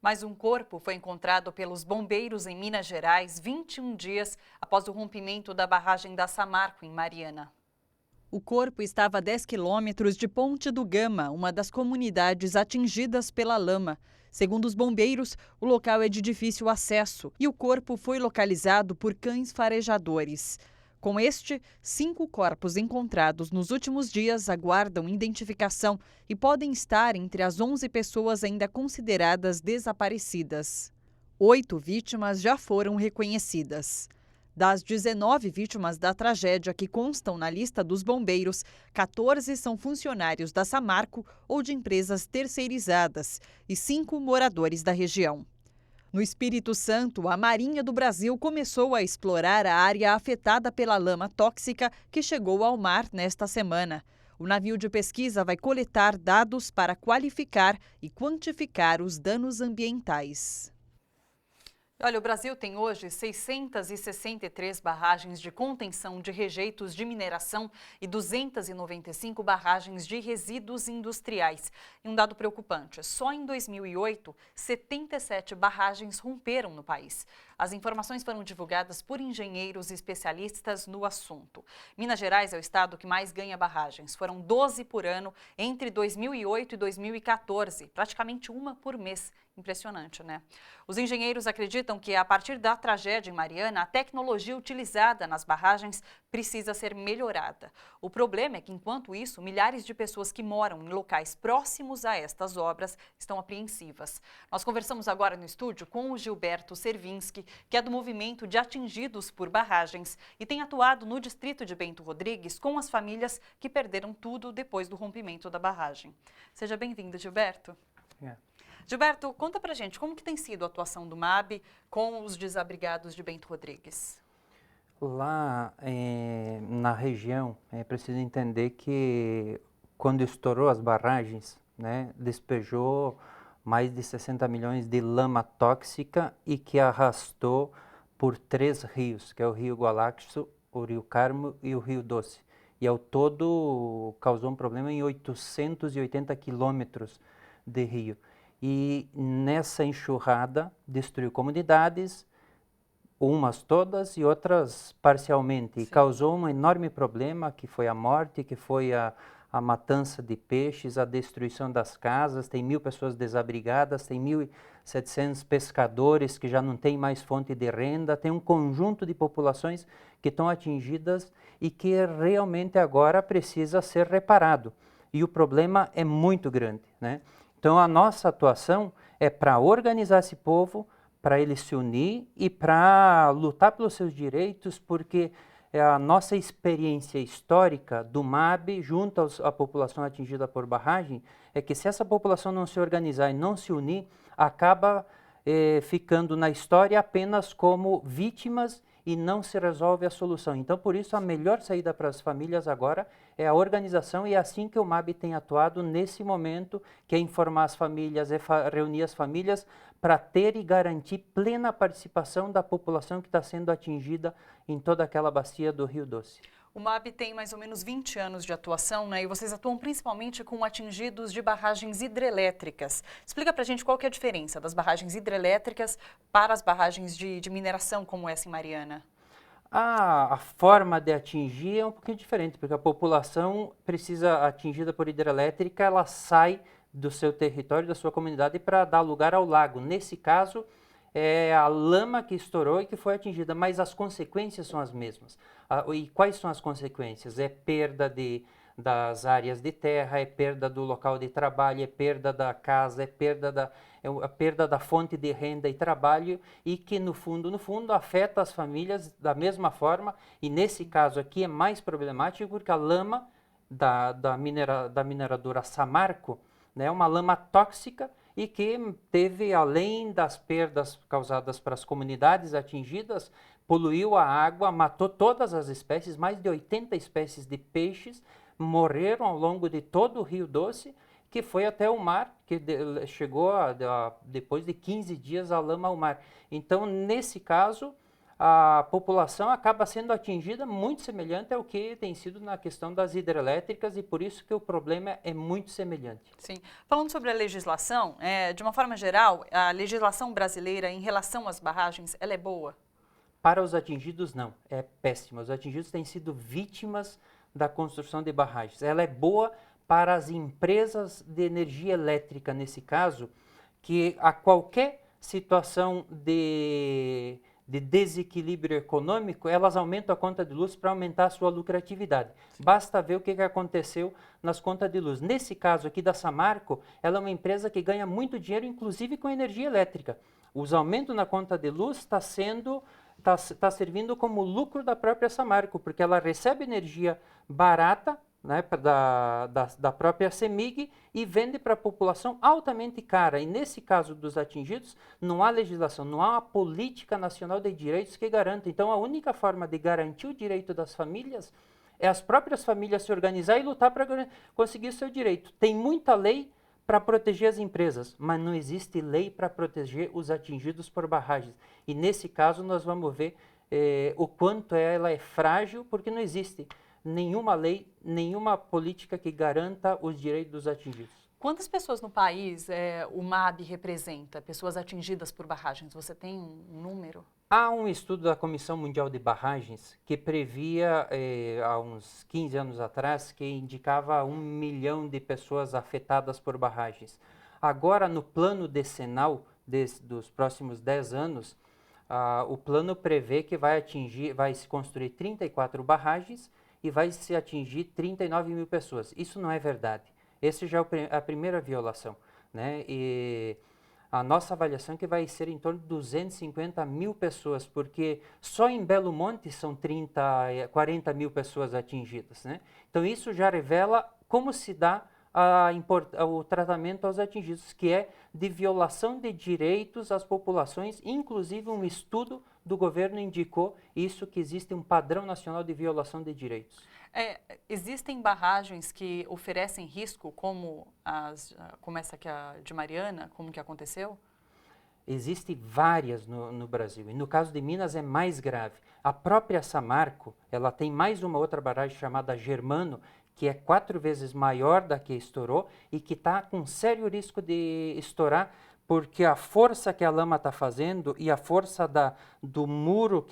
Mais um corpo foi encontrado pelos bombeiros em Minas Gerais 21 dias após o rompimento da barragem da Samarco, em Mariana. O corpo estava a 10 quilômetros de Ponte do Gama, uma das comunidades atingidas pela lama. Segundo os bombeiros, o local é de difícil acesso e o corpo foi localizado por cães farejadores. Com este, 5 corpos encontrados nos últimos dias aguardam identificação e podem estar entre as 11 pessoas ainda consideradas desaparecidas. 8 vítimas já foram reconhecidas. Das 19 vítimas da tragédia que constam na lista dos bombeiros, 14 são funcionários da Samarco ou de empresas terceirizadas e 5 moradores da região. No Espírito Santo, a Marinha do Brasil começou a explorar a área afetada pela lama tóxica que chegou ao mar nesta semana. O navio de pesquisa vai coletar dados para qualificar e quantificar os danos ambientais. Olha, o Brasil tem hoje 663 barragens de contenção de rejeitos de mineração e 295 barragens de resíduos industriais. E um dado preocupante, só em 2008, 77 barragens romperam no país. As informações foram divulgadas por engenheiros especialistas no assunto. Minas Gerais é o estado que mais ganha barragens. Foram 12 por ano entre 2008 e 2014, praticamente uma por mês. Impressionante, né? Os engenheiros acreditam que, a partir da tragédia em Mariana, a tecnologia utilizada nas barragens precisa ser melhorada. O problema é que, enquanto isso, milhares de pessoas que moram em locais próximos a estas obras estão apreensivas. Nós conversamos agora no estúdio com o Gilberto Servinski, que é do movimento de atingidos por barragens e tem atuado no distrito de Bento Rodrigues com as famílias que perderam tudo depois do rompimento da barragem. Seja bem-vindo, Gilberto. Gilberto, conta pra gente como que tem sido a atuação do MAB com os desabrigados de Bento Rodrigues. Lá na região, é preciso entender que quando estourou as barragens, né, despejou mais de 60 milhões de lama tóxica e que arrastou por 3 rios, que é o Rio Gualaxo, o Rio Carmo e o Rio Doce. E ao todo causou um problema em 880 quilômetros de rio. E nessa enxurrada destruiu comunidades, umas todas e outras parcialmente. E causou um enorme problema, que foi a morte, que foi a matança de peixes, a destruição das casas. Tem 1.000 pessoas desabrigadas, tem 1.700 pescadores que já não têm mais fonte de renda. Tem um conjunto de populações que estão atingidas e que realmente agora precisa ser reparado. E o problema é muito grande, né? Então, a nossa atuação é para organizar esse povo, para ele se unir e para lutar pelos seus direitos, porque a nossa experiência histórica do MAB, junto à população atingida por barragem, é que se essa população não se organizar e não se unir, acaba ficando na história apenas como vítimas e não se resolve a solução. Então, por isso, a melhor saída para as famílias agora é a organização, e é assim que o MAB tem atuado nesse momento, que é informar as famílias, é reunir as famílias para ter e garantir plena participação da população que está sendo atingida em toda aquela bacia do Rio Doce. O MAB tem mais ou menos 20 anos de atuação, né? E vocês atuam principalmente com atingidos de barragens hidrelétricas. Explica pra gente qual que é a diferença das barragens hidrelétricas para as barragens de mineração, como essa em Mariana. A forma de atingir é um pouquinho diferente, porque a população precisa, atingida por hidrelétrica, ela sai do seu território, da sua comunidade, para dar lugar ao lago. Nesse caso, é a lama que estourou e que foi atingida, mas as consequências são as mesmas. E quais são as consequências? É perda das áreas de terra, é perda do local de trabalho, é perda da casa, é a perda da fonte de renda e trabalho, e que no fundo afeta as famílias da mesma forma. E nesse caso aqui é mais problemático porque a lama da mineradora Samarco, né, é uma lama tóxica e que teve, além das perdas causadas para as comunidades atingidas, poluiu a água, matou todas as espécies, mais de 80 espécies de peixes morreram ao longo de todo o Rio Doce, que foi até o mar, que chegou depois de 15 dias a lama ao mar. Então, nesse caso, a população acaba sendo atingida muito semelhante ao que tem sido na questão das hidrelétricas e por isso que o problema é muito semelhante. Sim. Falando sobre a legislação, de uma forma geral, a legislação brasileira em relação às barragens, ela é boa? Para os atingidos, não. É péssima. Os atingidos têm sido vítimas da construção de barragens. Ela é boa para as empresas de energia elétrica, nesse caso, que a qualquer situação de desequilíbrio econômico, elas aumentam a conta de luz para aumentar a sua lucratividade. Basta ver o que aconteceu nas contas de luz. Nesse caso aqui da Samarco, ela é uma empresa que ganha muito dinheiro, inclusive com energia elétrica. Os aumentos na conta de luz está servindo como lucro da própria Samarco, porque ela recebe energia barata, né, da própria CEMIG e vende para a população altamente cara. E nesse caso dos atingidos, não há legislação, não há uma política nacional de direitos que garanta. Então, a única forma de garantir o direito das famílias é as próprias famílias se organizar e lutar para conseguir o seu direito. Tem muita lei para proteger as empresas, mas não existe lei para proteger os atingidos por barragens. E nesse caso nós vamos ver o quanto ela é frágil, porque não existe nenhuma lei, nenhuma política que garanta os direitos dos atingidos. Quantas pessoas no país o MAB representa, pessoas atingidas por barragens? Você tem um número? Há um estudo da Comissão Mundial de Barragens que previa, há uns 15 anos atrás, que indicava 1 milhão de pessoas afetadas por barragens. Agora, no plano decenal dos próximos 10 anos, o plano prevê que vai se construir 34 barragens e vai se atingir 39 mil pessoas. Isso não é verdade. Essa já é a primeira violação, né? E a nossa avaliação é que vai ser em torno de 250 mil pessoas, porque só em Belo Monte são 40 mil pessoas atingidas, né? Então isso já revela como se dá o tratamento aos atingidos, que é de violação de direitos às populações. Inclusive um estudo do governo indicou isso, que existe um padrão nacional de violação de direitos. Existem barragens que oferecem risco, como essa aqui de Mariana, como que aconteceu? Existem várias no Brasil, e no caso de Minas é mais grave. A própria Samarco, ela tem mais uma outra barragem chamada Germano, que é 4 vezes maior da que estourou e que está com sério risco de estourar, porque a força que a lama está fazendo e a força do muro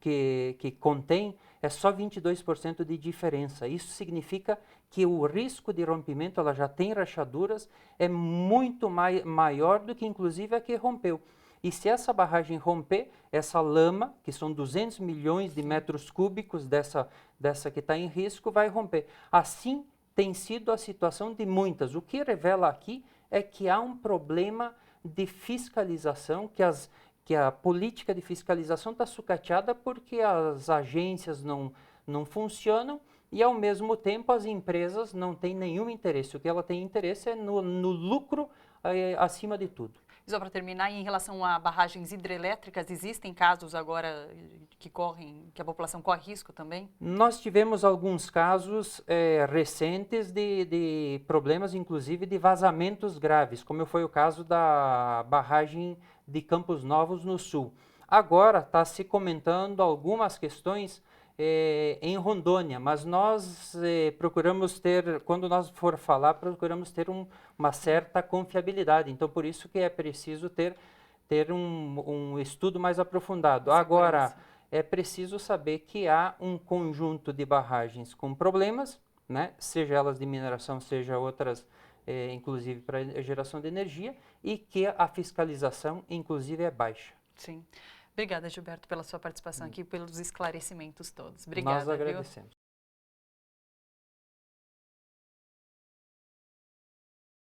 que contém é só 22% de diferença. Isso significa que o risco de rompimento, ela já tem rachaduras, é muito maior do que inclusive a que rompeu. E se essa barragem romper, essa lama, que são 200 milhões de metros cúbicos dessa que está em risco, vai romper. Assim tem sido a situação de muitas. O que revela aqui é que há um problema de fiscalização, que a política de fiscalização está sucateada porque as agências não funcionam e, ao mesmo tempo, as empresas não têm nenhum interesse. O que ela tem interesse é no lucro acima de tudo. E só para terminar, em relação a barragens hidrelétricas, existem casos agora que a população corre risco também? Nós tivemos alguns casos recentes de problemas, inclusive de vazamentos graves, como foi o caso da barragem de Campos Novos, no sul. Agora está se comentando algumas questões em Rondônia, mas nós procuramos ter, quando nós for falar, procuramos ter uma certa confiabilidade. Então, por isso que é preciso ter um estudo mais aprofundado. Agora, é preciso saber que há um conjunto de barragens com problemas, né? Seja elas de mineração, seja outras, inclusive para geração de energia, e que a fiscalização, inclusive, é baixa. Sim. Obrigada, Gilberto, pela sua participação aqui e pelos esclarecimentos todos. Obrigada. Nós agradecemos.